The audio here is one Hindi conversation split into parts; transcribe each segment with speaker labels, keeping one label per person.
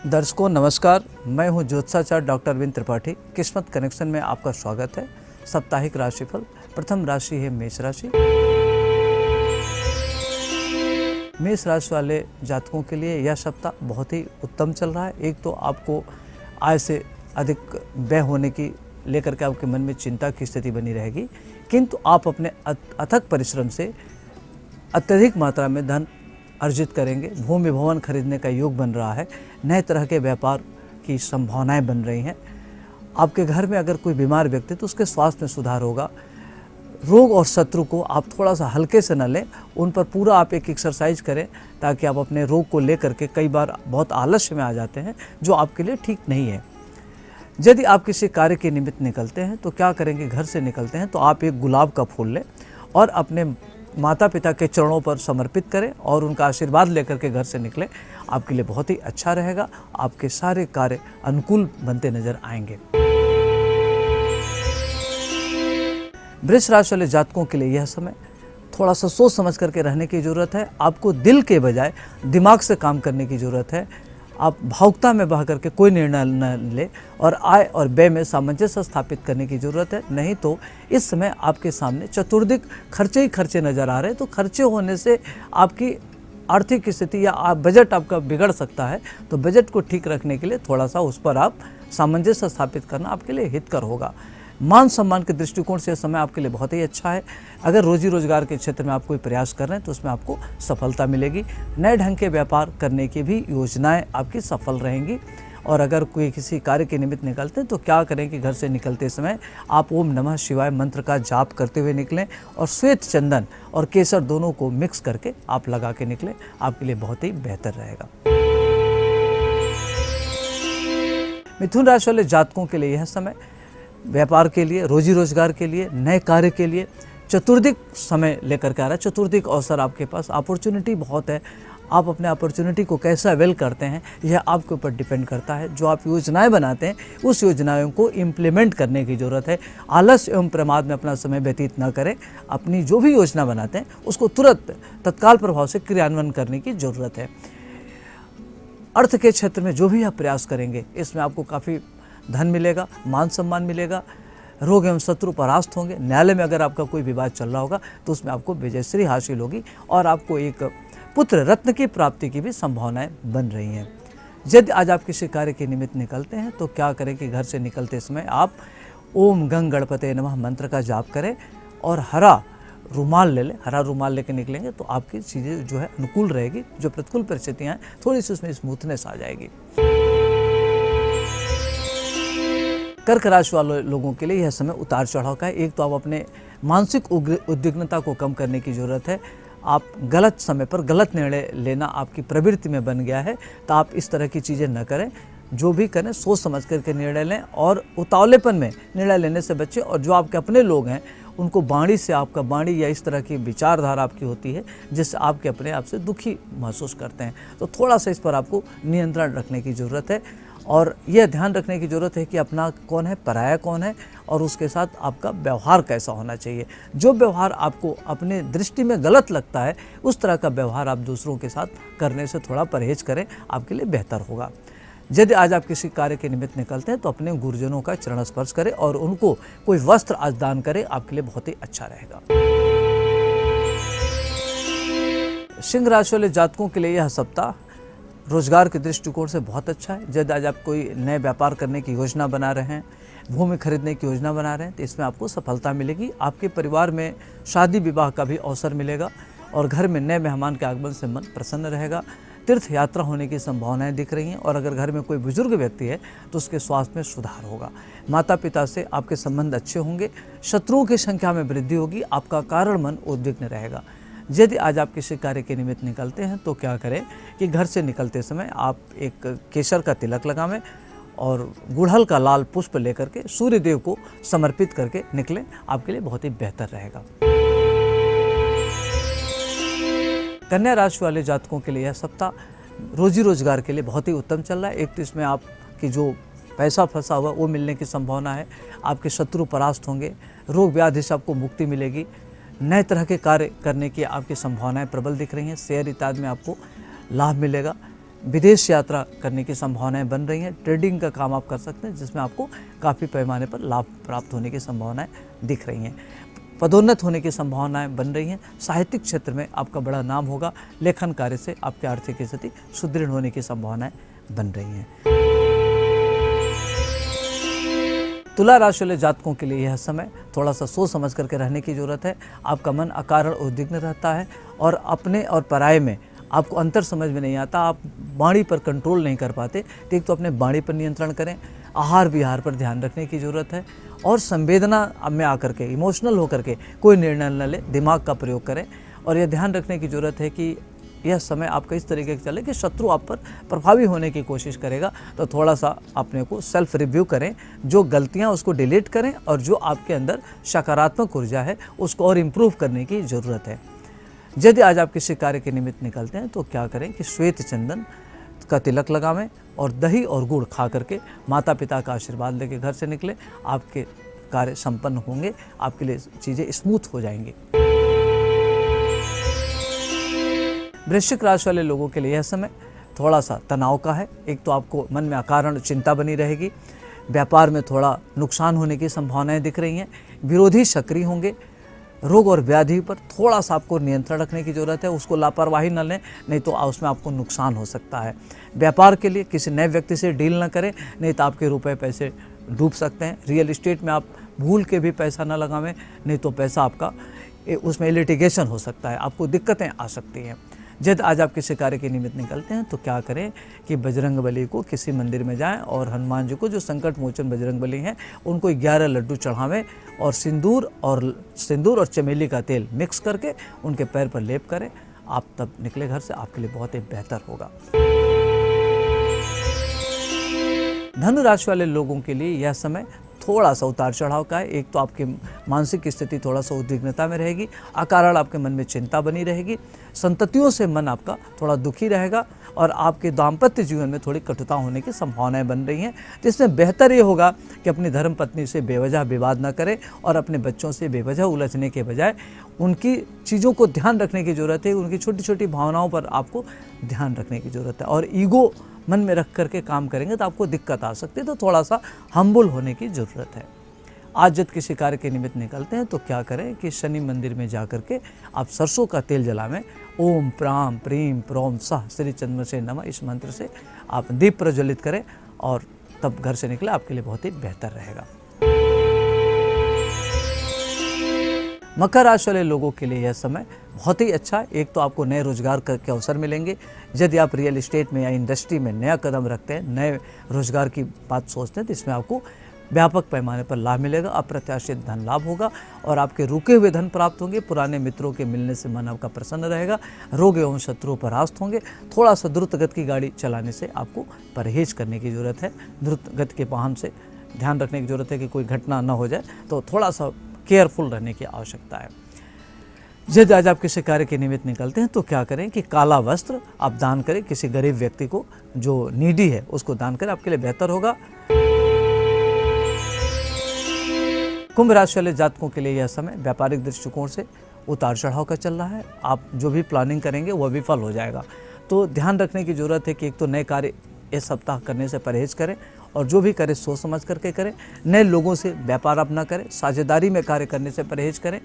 Speaker 1: दर्शकों नमस्कार, मैं हूं ज्योतिषाचार्य डॉक्टर अरविंद त्रिपाठी। किस्मत कनेक्शन में आपका स्वागत है। साप्ताहिक राशिफल, प्रथम राशि है मेष राशि। मेष राशि वाले जातकों के लिए यह सप्ताह बहुत ही उत्तम चल रहा है। एक तो आपको आय से अधिक व्यय होने की लेकर के आपके मन में चिंता की स्थिति बनी रहेगी, किंतु आप अपने अथक परिश्रम से अत्यधिक मात्रा में धन अर्जित करेंगे। भूमि भवन खरीदने का योग बन रहा है। नए तरह के व्यापार की संभावनाएं बन रही हैं। आपके घर में अगर कोई बीमार व्यक्ति तो उसके स्वास्थ्य में सुधार होगा। रोग और शत्रु को आप थोड़ा सा हल्के से न लें, उन पर पूरा आप एक एक्सरसाइज करें, ताकि आप अपने रोग को लेकर के कई बार बहुत आलस्य में आ जाते हैं, जो आपके लिए ठीक नहीं है। यदि आप किसी कार्य के निमित्त निकलते हैं तो क्या करेंगे, घर से निकलते हैं तो आप एक गुलाब का फूल लें और अपने माता पिता के चरणों पर समर्पित करें और उनका आशीर्वाद लेकर के घर से निकलें। आपके लिए बहुत ही अच्छा रहेगा। आपके सारे कार्य अनुकूल बनते नजर आएंगे। वृष राशि वाले जातकों के लिए यह समय थोड़ा सा सोच समझ करके रहने की जरूरत है। आपको दिल के बजाय दिमाग से काम करने की जरूरत है। आप भावुकता में बह करके कोई निर्णय न ले और आय और व्यय में सामंजस्य स्थापित करने की जरूरत है। नहीं तो इस समय आपके सामने चतुर्दिक खर्चे ही खर्चे नजर आ रहे हैं। तो खर्चे होने से आपकी आर्थिक स्थिति या बजट आपका बिगड़ सकता है। तो बजट को ठीक रखने के लिए थोड़ा सा उस पर आप सामंजस्य स्थापित करना आपके लिए हितकर होगा। मान सम्मान के दृष्टिकोण से समय आपके लिए बहुत ही अच्छा है। अगर रोजी रोजगार के क्षेत्र में आप कोई प्रयास कर रहे हैं तो उसमें आपको सफलता मिलेगी। नए ढंग के व्यापार करने की भी योजनाएं आपकी सफल रहेंगी। और अगर कोई किसी कार्य के निमित्त निकलते हैं तो क्या करें कि घर से निकलते समय आप ओम नमः शिवाय मंत्र का जाप करते हुए निकलें और श्वेत चंदन और केसर दोनों को मिक्स करके आप लगा के निकलें। आपके लिए बहुत ही बेहतर रहेगा। मिथुन राशि वाले जातकों के लिए यह समय व्यापार के लिए, रोजी रोजगार के लिए, नए कार्य के लिए चतुर्दिक समय लेकर के आ रहा है। चतुर्दिक अवसर आपके पास, अपॉर्चुनिटी बहुत है। आप अपने अपॉर्चुनिटी को कैसा अवेल करते हैं यह आपके ऊपर डिपेंड करता है। जो आप योजनाएं बनाते हैं उस योजनाओं को इम्प्लीमेंट करने की ज़रूरत है। आलस्य एवं प्रमाद में अपना समय व्यतीत न करें। अपनी जो भी योजना बनाते हैं उसको तुरंत तत्काल प्रभाव से क्रियान्वयन करने की ज़रूरत है। अर्थ के क्षेत्र में जो भी आप प्रयास करेंगे इसमें आपको काफ़ी धन मिलेगा, मान सम्मान मिलेगा, रोग एवं शत्रु परास्त होंगे। न्यायालय में अगर आपका कोई विवाद चल रहा होगा तो उसमें आपको विजयश्री हासिल होगी और आपको एक पुत्र रत्न की प्राप्ति की भी संभावनाएं बन रही हैं। यदि आज आप किसी कार्य के निमित्त निकलते हैं तो क्या करें कि घर से निकलते समय आप ओम गंग गणपते नमः मंत्र का जाप करें और हरा रुमाल ले लें। हरा रुमाल लेकर निकलेंगे तो आपकी चीज़ें जो है अनुकूल रहेगी। जो प्रतिकूल परिस्थितियाँ हैं थोड़ी सी उसमें स्मूथनेस आ जाएगी। कर्क राशि वाले लोगों के लिए यह समय उतार चढ़ाव का है। एक तो आप अपने मानसिक उद्विग्नता को कम करने की ज़रूरत है। आप गलत समय पर गलत निर्णय लेना आपकी प्रवृत्ति में बन गया है, तो आप इस तरह की चीज़ें न करें। जो भी करें सोच समझ करके निर्णय लें और उतावलेपन में निर्णय लेने से बचें। और जो आपके अपने लोग हैं उनको वाणी से, आपका वाणी या इस तरह की विचारधारा आपकी होती है जिससे आपके अपने आप से दुखी महसूस करते हैं, तो थोड़ा सा इस पर आपको नियंत्रण रखने की ज़रूरत है। और यह ध्यान रखने की ज़रूरत है कि अपना कौन है, पराया कौन है और उसके साथ आपका व्यवहार कैसा होना चाहिए। जो व्यवहार आपको अपने दृष्टि में गलत लगता है उस तरह का व्यवहार आप दूसरों के साथ करने से थोड़ा परहेज करें, आपके लिए बेहतर होगा। यदि आज आप किसी कार्य के निमित्त निकलते हैं तो अपने गुरुजनों का चरण स्पर्श करें और उनको कोई वस्त्र आज दान करें। आपके लिए बहुत ही अच्छा रहेगा। सिंह राशि वाले जातकों के लिए यह सप्ताह रोजगार के दृष्टिकोण से बहुत अच्छा है। यदि आज आप कोई नए व्यापार करने की योजना बना रहे हैं, भूमि खरीदने की योजना बना रहे हैं तो इसमें आपको सफलता मिलेगी। आपके परिवार में शादी विवाह का भी अवसर मिलेगा और घर में नए मेहमान के आगमन से मन प्रसन्न रहेगा। तीर्थ यात्रा होने की संभावनाएं दिख रही हैं और अगर घर में कोई बुजुर्ग व्यक्ति है तो उसके स्वास्थ्य में सुधार होगा। माता पिता से आपके संबंध अच्छे होंगे। शत्रुओं की संख्या में वृद्धि होगी। आपका कारण मन उद्विग्न रहेगा। यदि आज आप किसी कार्य के निमित्त निकलते हैं तो क्या करें कि घर से निकलते समय आप एक केसर का तिलक लगावें और गुड़हल का लाल पुष्प लेकर के सूर्य देव को समर्पित करके निकलें। आपके लिए बहुत ही बेहतर रहेगा। कन्या राशि वाले जातकों के लिए यह सप्ताह रोजी रोजगार के लिए बहुत ही उत्तम चल रहा है। एक तो इसमें आपकी जो पैसा फंसा हुआ वो मिलने की संभावना है। आपके शत्रु परास्त होंगे। रोग व्याधि से आपको मुक्ति मिलेगी। नए तरह के कार्य करने की आपकी संभावनाएं प्रबल दिख रही हैं। शेयर इत्यादि में आपको लाभ मिलेगा। विदेश यात्रा करने की संभावनाएं बन रही हैं। ट्रेडिंग का काम आप कर सकते हैं जिसमें आपको काफ़ी पैमाने पर लाभ प्राप्त होने की संभावनाएं दिख रही हैं। पदोन्नत होने की संभावनाएं बन रही हैं। साहित्यिक क्षेत्र में आपका बड़ा नाम होगा। लेखन कार्य से आपकी आर्थिक स्थिति सुदृढ़ होने की संभावनाएं बन रही हैं। तुला राशि वाले जातकों के लिए यह समय थोड़ा सा सोच समझ करके रहने की जरूरत है। आपका मन अकारण उद्विग्न रहता है और अपने और पराये में आपको अंतर समझ में नहीं आता। आप वाणी पर कंट्रोल नहीं कर पाते। तो एक तो अपने वाणी पर नियंत्रण करें, आहार विहार पर ध्यान रखने की ज़रूरत है और संवेदना में आकर के इमोशनल होकर के कोई निर्णय न ले, दिमाग का प्रयोग करें। और यह ध्यान रखने की ज़रूरत है कि यह समय आपका इस तरीके से चले कि शत्रु आप पर प्रभावी होने की कोशिश करेगा। तो थोड़ा सा अपने को सेल्फ रिव्यू करें, जो गलतियां उसको डिलीट करें और जो आपके अंदर सकारात्मक ऊर्जा है उसको और इम्प्रूव करने की ज़रूरत है। यदि आज आप किसी कार्य के निमित्त निकलते हैं तो क्या करें कि श्वेत चंदन का तिलक लगावें और दही और गुड़ खा करके माता पिता का आशीर्वाद लेके घर से निकले। आपके कार्य संपन्न होंगे, आपके लिए चीज़ें स्मूथ हो जाएंगी। वृश्चिक राशि वाले लोगों के लिए यह समय थोड़ा सा तनाव का है। एक तो आपको मन में अकारण चिंता बनी रहेगी। व्यापार में थोड़ा नुकसान होने की संभावनाएं दिख रही हैं। विरोधी सक्रिय होंगे। रोग और व्याधि पर थोड़ा सा आपको नियंत्रण रखने की ज़रूरत है। उसको लापरवाही न लें, नहीं तो उसमें आपको नुकसान हो सकता है। व्यापार के लिए किसी नए व्यक्ति से डील न करें, नहीं तो आपके रुपए पैसे डूब सकते हैं। रियल एस्टेट में आप भूल के भी पैसा न लगावें, नहीं तो पैसा आपका उसमें लिटिगेशन हो सकता है, आपको दिक्कतें आ सकती हैं। जब आज आप किसी कार्य के निमित्त निकलते हैं तो क्या करें कि बजरंग बली को किसी मंदिर में जाएं और हनुमान जी को, जो संकट मोचन बजरंग बली हैं, उनको 11 लड्डू चढ़ावें और सिंदूर और चमेली का तेल मिक्स करके उनके पैर पर लेप करें। आप तब निकले घर से, आपके लिए बहुत ही बेहतर होगा। धनु राशि वाले लोगों के लिए यह समय थोड़ा सा उतार चढ़ाव का है। एक तो आपकी मानसिक स्थिति थोड़ा सा उद्विग्नता में रहेगी। अकारण आपके मन में चिंता बनी रहेगी। संततियों से मन आपका थोड़ा दुखी रहेगा और आपके दाम्पत्य जीवन में थोड़ी कटुता होने की संभावनाएं बन रही हैं। तो इसमें बेहतर ये होगा कि अपनी धर्म पत्नी से बेवजह विवाद न करें और अपने बच्चों से बेवजह उलझने के बजाय उनकी चीज़ों को ध्यान रखने की ज़रूरत है। उनकी छोटी छोटी भावनाओं पर आपको ध्यान रखने की ज़रूरत है। और ईगो मन में रख करके काम करेंगे तो आपको दिक्कत आ सकती है। तो थोड़ा सा हम्बल होने की ज़रूरत है। आज जब किसी कार्य के निमित्त निकलते हैं तो क्या करें कि शनि मंदिर में जा करके आप सरसों का तेल जलावें। ओम प्राम प्रीम प्रोम सह श्री चंद्र से नमः, इस मंत्र से आप दीप प्रज्वलित करें और तब घर से निकले, आपके लिए बहुत ही बेहतर रहेगा। मकर राशि वाले लोगों के लिए यह समय बहुत ही अच्छा है। एक तो आपको नए रोजगार के अवसर मिलेंगे। यदि आप रियल एस्टेट में या इंडस्ट्री में नया कदम रखते हैं, नए रोजगार की बात सोचते हैं, तो इसमें आपको व्यापक पैमाने पर लाभ मिलेगा। अप्रत्याशित धन लाभ होगा और आपके रुके हुए धन प्राप्त होंगे। पुराने मित्रों के मिलने से मन आपका प्रसन्न रहेगा। रोग एवं शत्रुओं परास्त होंगे। थोड़ा सा द्रुत गति की गाड़ी चलाने से आपको परहेज करने की ज़रूरत है। द्रुत गति के वाहन से ध्यान रखने की ज़रूरत है कि कोई घटना न हो जाए, तो थोड़ा सा केयरफुल रहने की आवश्यकता है। यदि आज आप किसी कार्य के निमित्त निकलते हैं तो क्या करें कि काला वस्त्र आप दान करें किसी गरीब व्यक्ति को, जो नीडी है उसको दान करें, आपके लिए बेहतर होगा। कुंभ राशि वाले जातकों के लिए यह समय व्यापारिक दृष्टिकोण से उतार चढ़ाव का चल रहा है। आप जो भी प्लानिंग करेंगे वह विफल हो जाएगा। तो ध्यान रखने की ज़रूरत है कि एक तो नए कार्य इस सप्ताह करने से परहेज करें और जो भी करें सोच समझ करके करें। नए लोगों से व्यापार आप ना करें। साझेदारी में कार्य करने से परहेज करें।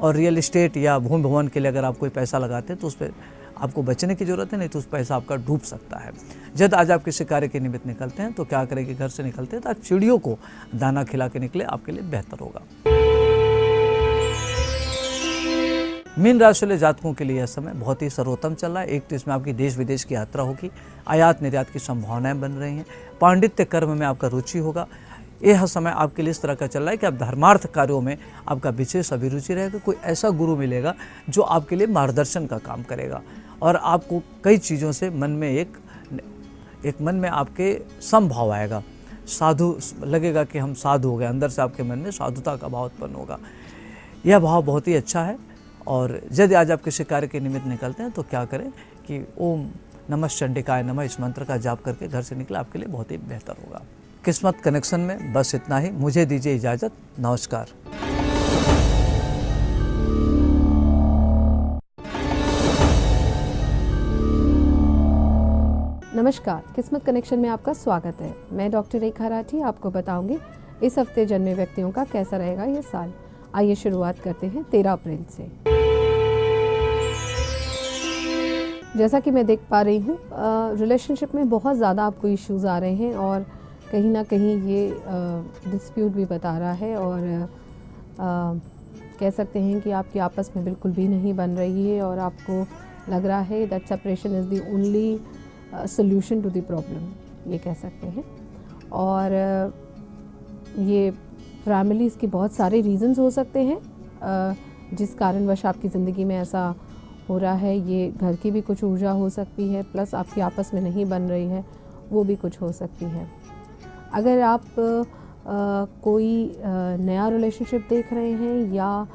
Speaker 1: और रियल एस्टेट या भूमि भवन के लिए अगर आप कोई पैसा लगाते हैं तो उस पर आपको बचने की ज़रूरत है, नहीं तो उस पैसा आपका डूब सकता है। जब आज आप किसी कार्य के निमित्त निकलते हैं तो क्या करें कि घर से निकलते हैं तो आप चिड़ियों को दाना खिला के निकले, आपके लिए बेहतर होगा। मीन राशि वाले जातकों के लिए यह समय बहुत ही सर्वोत्तम चल रहा है। एक तो इसमें आपकी देश विदेश की यात्रा होगी। आयात निर्यात की संभावनाएं बन रही हैं। पांडित्य कर्म में आपका रुचि होगा। यह समय आपके लिए इस तरह का चल रहा है कि आप धर्मार्थ कार्यों में आपका विशेष अभिरुचि रहेगा। कोई ऐसा गुरु मिलेगा जो आपके लिए मार्गदर्शन का काम करेगा और आपको कई चीज़ों से मन में आपके समभाव आएगा। साधु लगेगा कि हम साधु हो गए, अंदर से आपके मन में साधुता का भाव उत्पन्न होगा। यह भाव बहुत ही अच्छा है। और यदि आज आप किसी कार्य के निमित्त निकलते हैं तो क्या करें कि ओम नमः चंडिकाय नमः, इस मंत्र का जाप करके घर से निकले, आपके लिए बहुत ही बेहतर होगा। किस्मत कनेक्शन में बस इतना ही। मुझे दीजिए इजाज़त। नमस्कार।
Speaker 2: नमस्कार, किस्मत कनेक्शन में आपका स्वागत है। मैं डॉक्टर रेखा राठी आपको बताऊंगी इस हफ्ते जन्मे व्यक्तियों का कैसा रहेगा ये साल। आइए शुरुआत करते हैं 13 अप्रैल से। जैसा कि मैं देख पा रही हूँ रिलेशनशिप में बहुत ज़्यादा आपको इश्यूज़ आ रहे हैं और कहीं ना कहीं ये डिस्प्यूट भी बता रहा है और कह सकते हैं कि आपकी आपस में बिल्कुल भी नहीं बन रही है और आपको लग रहा है that separation is the only solution to the problem, ये कह सकते हैं। और ये फैमिलीज़ के बहुत सारे रीज़न्स हो सकते हैं जिस कारणवश आपकी ज़िंदगी में ऐसा हो रहा है। ये घर की भी कुछ ऊर्जा हो सकती है, प्लस आपकी आपस में नहीं बन रही है वो भी कुछ हो सकती है। अगर आप कोई नया रिलेशनशिप देख रहे हैं या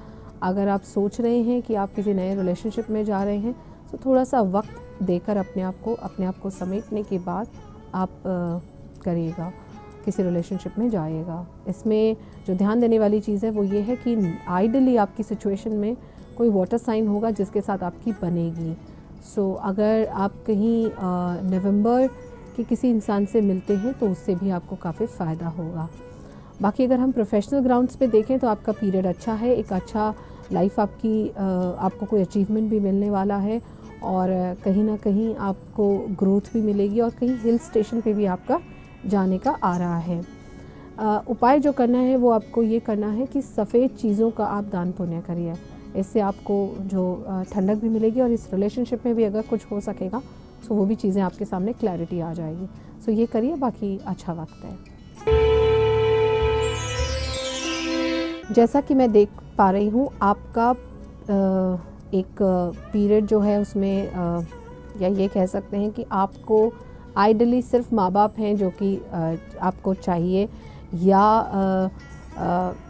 Speaker 2: अगर आप सोच रहे हैं कि आप किसी नए रिलेशनशिप में जा रहे हैं तो थोड़ा सा वक्त देकर अपने आप को समेटने के बाद आप करिएगा, किसी रिलेशनशिप में जाइएगा। इसमें जो ध्यान देने वाली चीज़ है वो ये है कि आइडियली आपकी सिचुएशन में कोई वाटर साइन होगा जिसके साथ आपकी बनेगी। सो अगर आप कहीं नवंबर के किसी इंसान से मिलते हैं तो उससे भी आपको काफ़ी फ़ायदा होगा। बाकी अगर हम प्रोफेशनल ग्राउंड्स पे देखें तो आपका पीरियड अच्छा है, एक अच्छा लाइफ आपको कोई अचीवमेंट भी मिलने वाला है और कहीं ना कहीं आपको ग्रोथ भी मिलेगी और कहीं हिल स्टेशन पे भी आपका जाने का आ रहा है। उपाय जो करना है वो आपको ये करना है कि सफ़ेद चीज़ों का आप दान पुण्य करिए। इससे आपको जो ठंडक भी मिलेगी और इस रिलेशनशिप में भी अगर कुछ हो सकेगा तो वो भी चीज़ें आपके सामने क्लैरिटी आ जाएगी। सो ये करिए, बाकी अच्छा वक्त है। जैसा कि मैं देख पा रही हूँ आपका एक पीरियड जो है उसमें या ये कह सकते हैं कि आपको आइडली सिर्फ माँ बाप हैं जो कि आपको चाहिए या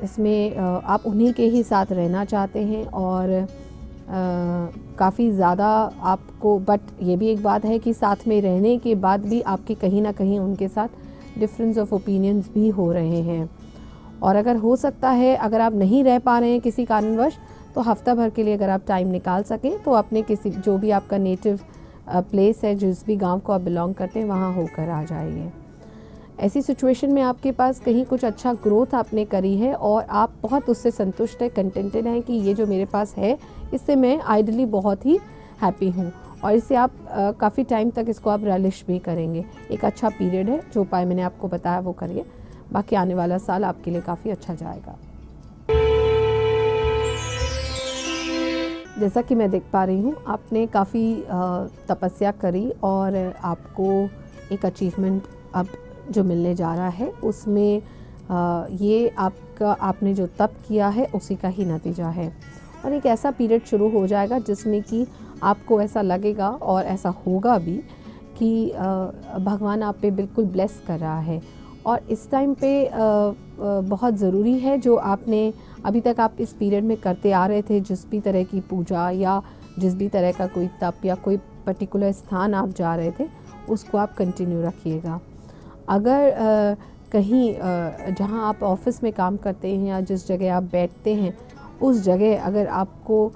Speaker 2: इसमें आप उन्हीं के ही साथ रहना चाहते हैं और काफ़ी ज़्यादा आपको, बट ये भी एक बात है कि साथ में रहने के बाद भी आपके कहीं ना कहीं उनके साथ डिफरेंस ऑफ ओपिनियंस भी हो रहे हैं। और अगर हो सकता है अगर आप नहीं रह पा रहे हैं किसी कारणवश तो हफ्ता भर के लिए अगर आप टाइम निकाल सकें तो अपने किसी जो भी आपका नेटिव प्लेस है, जिस भी गांव को आप बिलोंग करते हैं वहां होकर आ जाइए। ऐसी सिचुएशन में आपके पास कहीं कुछ अच्छा ग्रोथ आपने करी है और आप बहुत उससे संतुष्ट है, कंटेंटेड हैं कि ये जो मेरे पास है इससे मैं आइडली बहुत ही हैप्पी हूँ और इससे आप काफ़ी टाइम तक इसको आप रिलिश भी करेंगे। एक अच्छा पीरियड है, जो उपाय मैंने आपको बताया वो करिए, बाकी आने वाला साल आपके लिए काफ़ी अच्छा जाएगा। जैसा कि मैं देख पा रही हूँ आपने काफ़ी तपस्या करी और आपको एक अचीवमेंट अब जो मिलने जा रहा है उसमें ये आपने जो तप किया है उसी का ही नतीजा है। और एक ऐसा पीरियड शुरू हो जाएगा जिसमें कि आपको ऐसा लगेगा और ऐसा होगा भी कि भगवान आप पे बिल्कुल ब्लेस कर रहा है। और इस टाइम पे बहुत ज़रूरी है जो आपने अभी तक आप इस पीरियड में करते आ रहे थे, जिस भी तरह की पूजा या जिस भी तरह का कोई तप या कोई पर्टिकुलर स्थान आप जा रहे थे उसको आप कंटिन्यू रखिएगा। अगर कहीं जहां आप ऑफिस में काम करते हैं या जिस जगह आप बैठते हैं उस जगह अगर आपको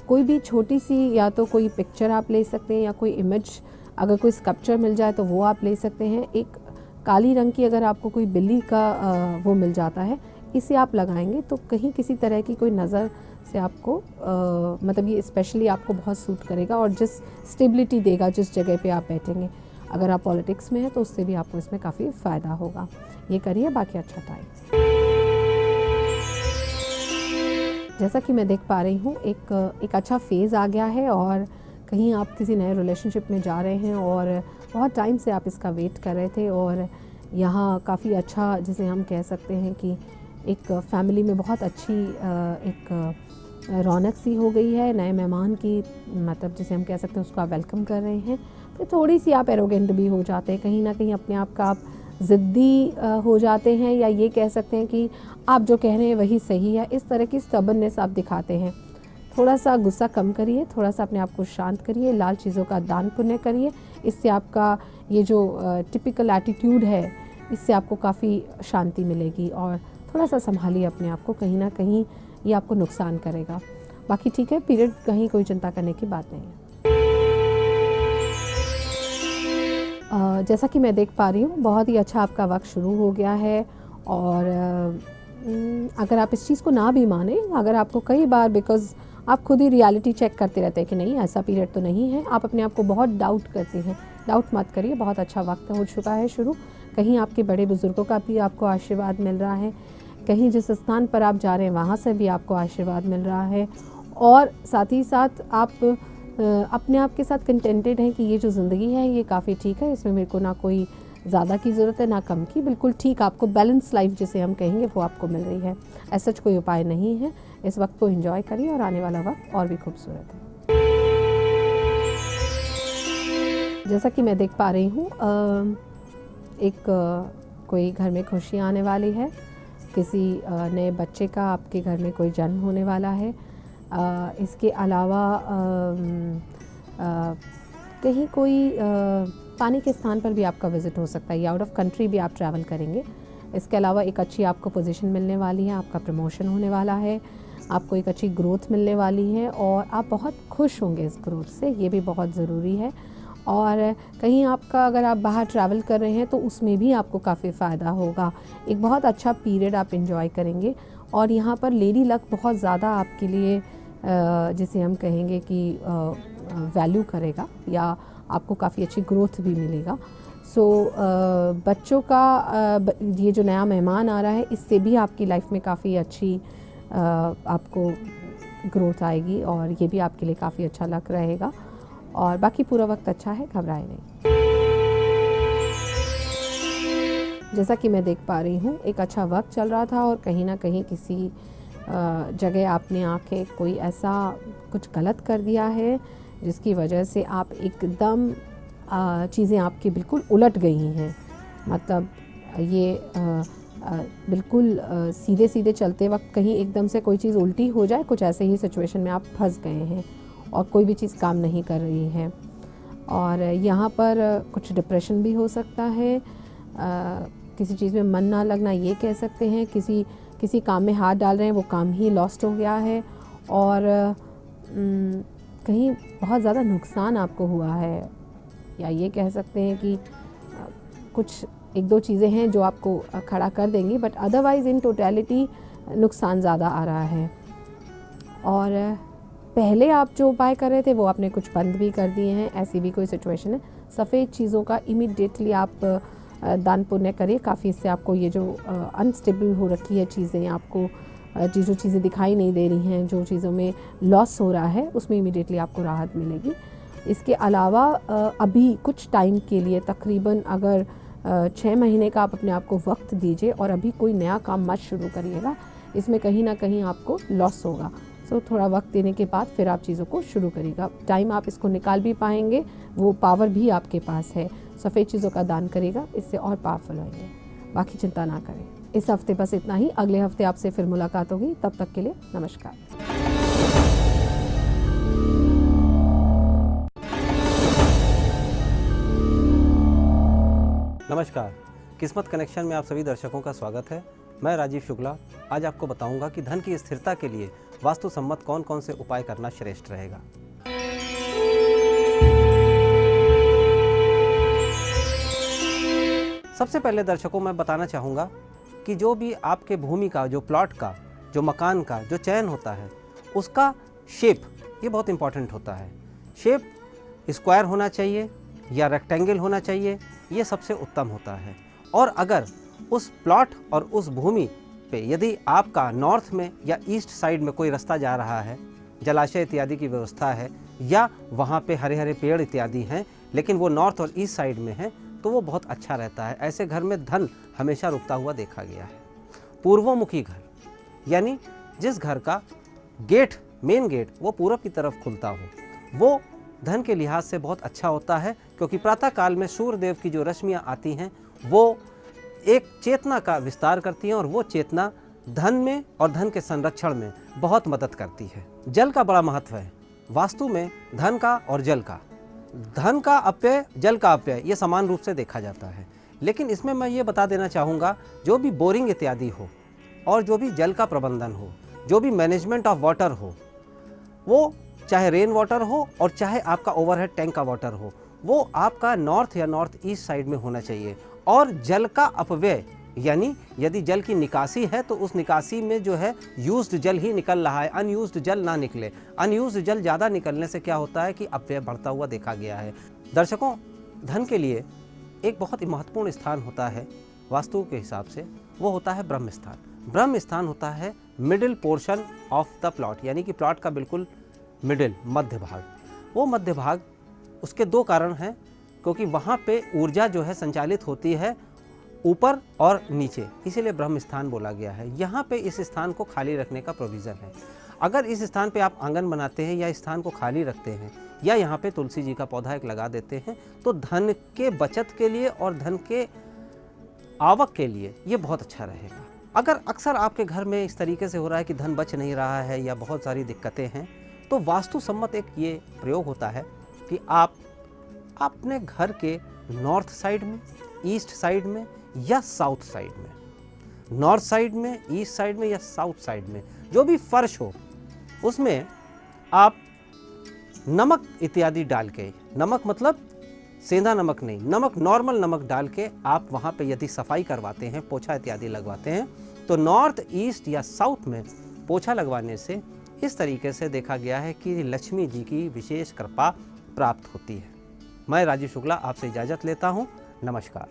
Speaker 2: कोई भी छोटी सी या तो कोई पिक्चर आप ले सकते हैं या कोई इमेज, अगर कोई स्कल्पचर मिल जाए तो वो आप ले सकते हैं। एक काली रंग की अगर आपको कोई बिल्ली का वो मिल जाता है, इसे आप लगाएंगे तो कहीं किसी तरह की कोई नज़र से आपको मतलब ये स्पेशली आपको बहुत सूट करेगा और जिस स्टेबिलिटी देगा जिस जगह पे आप बैठेंगे। अगर आप पॉलिटिक्स में हैं तो उससे भी आपको इसमें काफ़ी फ़ायदा होगा। ये करिए, बाकी अच्छा टाइम। जैसा कि मैं देख पा रही हूँ एक अच्छा फेज़ आ गया है और कहीं आप किसी नए रिलेशनशिप में जा रहे हैं और बहुत टाइम से आप इसका वेट कर रहे थे और यहाँ काफ़ी अच्छा, जिसे हम कह सकते हैं कि एक फैमिली में बहुत अच्छी एक रौनक सी हो गई है। नए मेहमान की मतलब जिसे हम कह सकते हैं उसको आप वेलकम कर रहे हैं। फिर थोड़ी सी आप एरोगेंट भी हो जाते हैं, कहीं ना कहीं अपने आप का आप ज़िद्दी हो जाते हैं या ये कह सकते हैं कि आप जो कह रहे हैं वही सही है, इस तरह की स्टबर्ननेस आप दिखाते हैं। थोड़ा सा गुस्सा कम करिए, थोड़ा सा अपने आप को शांत करिए, लाल चीज़ों का दान पुण्य करिए। इससे आपका ये जो टिपिकल एटीट्यूड है इससे आपको काफ़ी शांति मिलेगी और थोड़ा सा संभालिए अपने आप को, कहीं ना कहीं ये आपको नुकसान करेगा। बाकी ठीक है, पीरियड कहीं कोई चिंता करने की बात नहीं है। जैसा कि मैं देख पा रही हूँ बहुत ही अच्छा आपका वक्त शुरू हो गया है और अगर आप इस चीज़ को ना भी माने, अगर आपको कई बार बिकॉज़ आप खुद ही रियलिटी चेक करते रहते हैं कि नहीं ऐसा पीरियड तो नहीं है, आप अपने आप को बहुत डाउट करते हैं, डाउट मत करिए, बहुत अच्छा वक्त हो चुका है शुरू। कहीं आपके बड़े बुज़ुर्गों का भी आपको आशीर्वाद मिल रहा है, कहीं जिस स्थान पर आप जा रहे हैं वहाँ से भी आपको आशीर्वाद मिल रहा है और साथ ही साथ आप अपने आप के साथ कंटेंटेड हैं कि ये जो ज़िंदगी है ये काफ़ी ठीक है, इसमें मेरे को ना कोई ज़्यादा की ज़रूरत है ना कम की, बिल्कुल ठीक आपको बैलेंस लाइफ जिसे हम कहेंगे वो आपको मिल रही है। ऐसा कोई उपाय नहीं है, इस वक्त को एंजॉय करिए और आने वाला वक्त और भी खूबसूरत है। जैसा कि मैं देख पा रही हूँ कोई घर में खुशी आने वाली है, किसी नए बच्चे का आपके घर में कोई जन्म होने वाला है। इसके अलावा कहीं कोई पानी के स्थान पर भी आपका विज़िट हो सकता है या आउट ऑफ कंट्री भी आप ट्रैवल करेंगे। इसके अलावा एक अच्छी आपको पोजीशन मिलने वाली है, आपका प्रमोशन होने वाला है, आपको एक अच्छी ग्रोथ मिलने वाली है और आप बहुत खुश होंगे इस ग्रोथ से, ये भी बहुत ज़रूरी है। और कहीं आपका अगर आप बाहर ट्रैवल कर रहे हैं तो उसमें भी आपको काफ़ी फ़ायदा होगा, एक बहुत अच्छा पीरियड आप एंजॉय करेंगे। और यहाँ पर लेडी लक बहुत ज़्यादा आपके लिए जिसे हम कहेंगे कि वैल्यू करेगा या आपको काफ़ी अच्छी ग्रोथ भी मिलेगा। बच्चों का ये जो नया मेहमान आ रहा है इससे भी आपकी लाइफ में काफ़ी अच्छी आपको ग्रोथ आएगी और ये भी आपके लिए काफ़ी अच्छा लग रहेगा और बाकी पूरा वक्त अच्छा है, घबराए नहीं। जैसा कि मैं देख पा रही हूँ एक अच्छा वक्त चल रहा था और कहीं ना कहीं किसी जगह आपने आके कोई ऐसा कुछ गलत कर दिया है जिसकी वजह से आप एकदम चीज़ें आपकी बिल्कुल उलट गई हैं। मतलब ये बिल्कुल सीधे सीधे चलते वक्त कहीं एकदम से कोई चीज़ उल्टी हो जाए, कुछ ऐसे ही सिचुएशन में आप फंस गए हैं और कोई भी चीज़ काम नहीं कर रही है। और यहाँ पर कुछ डिप्रेशन भी हो सकता है, किसी चीज़ में मन ना लगना ये कह सकते हैं, किसी काम में हाथ डाल रहे हैं वो काम ही लॉस्ट हो गया है और कहीं बहुत ज़्यादा नुकसान आपको हुआ है या ये कह सकते हैं कि कुछ एक दो चीज़ें हैं जो आपको खड़ा कर देंगी, बट अदरवाइज़ इन टोटलिटी नुकसान ज़्यादा आ रहा है। और पहले आप जो उपाय कर रहे थे वो आपने कुछ बंद भी कर दिए हैं, ऐसी भी कोई सिचुएशन है। सफ़ेद चीज़ों का इमीडिएटली आप दान पुण्य करिए, काफ़ी इससे आपको ये जो अनस्टेबल हो रखी है चीज़ें, आपको जो चीज़ें दिखाई नहीं दे रही हैं, जो चीज़ों में लॉस हो रहा है उसमें इमीडिएटली आपको राहत मिलेगी। इसके अलावा अभी कुछ टाइम के लिए तकरीबन अगर 6 महीने का आप अपने आप को वक्त दीजिए और अभी कोई नया काम मत शुरू करिएगा, इसमें कहीं ना कहीं आपको लॉस होगा। थोड़ा वक्त देने के बाद फिर आप चीज़ों को शुरू करिएगा, टाइम आप इसको निकाल भी पाएंगे, वो पावर भी आपके पास है। सफ़ेद चीज़ों का दान करेगा, इससे और पावरफुल होंगे। बाकी चिंता ना करें। इस हफ्ते बस इतना ही, अगले हफ्ते आपसे फिर मुलाकात होगी, तब तक के लिए नमस्कार।
Speaker 3: नमस्कार, किस्मत कनेक्शन में आप सभी दर्शकों का स्वागत है। मैं राजीव शुक्ला आज आपको बताऊंगा कि धन की स्थिरता के लिए वास्तु सम्मत कौन कौन से उपाय करना श्रेष्ठ रहेगा। सबसे पहले दर्शकों मैं बताना चाहूँगा कि जो भी आपके भूमि का, जो प्लॉट का, जो मकान का जो चयन होता है उसका शेप ये बहुत इम्पॉर्टेंट होता है। शेप स्क्वायर होना चाहिए या रेक्टेंगल होना चाहिए, ये सबसे उत्तम होता है। और अगर उस प्लॉट और उस भूमि पे यदि आपका नॉर्थ में या ईस्ट साइड में कोई रास्ता जा रहा है, जलाशय इत्यादि की व्यवस्था है या वहाँ पे हरे हरे पेड़ इत्यादि हैं, लेकिन वो नॉर्थ और ईस्ट साइड में है, तो वो बहुत अच्छा रहता है। ऐसे घर में धन हमेशा रुकता हुआ देखा गया है। पूर्वमुखी घर यानी जिस घर का गेट, मेन गेट वो पूरब की तरफ खुलता हो, वो धन के लिहाज से बहुत अच्छा होता है, क्योंकि प्रातः काल में सूर्य देव की जो रश्मियाँ आती हैं वो एक चेतना का विस्तार करती हैं और वो चेतना धन में और धन के संरक्षण में बहुत मदद करती है। जल का बड़ा महत्व है वास्तु में, धन का और जल का। धन का अप्यय, जल का अप्यय ये समान रूप से देखा जाता है, लेकिन इसमें मैं ये बता देना चाहूँगा, जो भी बोरिंग इत्यादि हो और जो भी जल का प्रबंधन हो, जो भी मैनेजमेंट ऑफ वाटर हो, वो चाहे रेन वाटर हो और चाहे आपका ओवरहेड टैंक का वाटर हो, वो आपका नॉर्थ या नॉर्थ ईस्ट साइड में होना चाहिए। और जल का अपव्यय, यानी यदि जल की निकासी है तो उस निकासी में जो है यूज्ड जल ही निकल रहा है, अनयूज्ड जल ना निकले। अनयूज्ड जल ज़्यादा निकलने से क्या होता है कि अपव्यय बढ़ता हुआ देखा गया है। दर्शकों, धन के लिए एक बहुत ही महत्वपूर्ण स्थान होता है वास्तु के हिसाब से, वो होता है ब्रह्म स्थान। ब्रह्म स्थान होता है middle portion of the plot, यानी कि प्लॉट का बिल्कुल मिडिल, मध्य भाग। वो मध्य भाग, उसके दो कारण हैं, क्योंकि वहाँ पे ऊर्जा जो है संचालित होती है ऊपर और नीचे, इसीलिए ब्रह्म स्थान बोला गया है। यहाँ पे इस स्थान को खाली रखने का प्रोविज़न है। अगर इस स्थान पे आप आंगन बनाते हैं या इस स्थान को खाली रखते हैं या यहाँ पे तुलसी जी का पौधा एक लगा देते हैं तो धन के बचत के लिए और धन के आवक के लिए ये बहुत अच्छा रहेगा। अगर अक्सर आपके घर में इस तरीके से हो रहा है कि धन बच नहीं रहा है या बहुत सारी दिक्कतें हैं, तो वास्तु सम्मत एक ये प्रयोग होता है कि आप अपने घर के नॉर्थ साइड में, ईस्ट साइड में या साउथ साइड में, नॉर्थ साइड में, ईस्ट साइड में या साउथ साइड में जो भी फर्श हो उसमें आप नमक इत्यादि डाल के, नमक मतलब सेंधा नमक नहीं, नमक नॉर्मल नमक डाल के आप वहाँ पे यदि सफाई करवाते हैं, पोछा इत्यादि लगवाते हैं, तो नॉर्थ, ईस्ट या साउथ में पोछा लगवाने से इस तरीके से देखा गया है कि लक्ष्मी जी की विशेष कृपा प्राप्त होती है। मैं राजीव शुक्ला आपसे इजाज़त लेता हूँ। नमस्कार।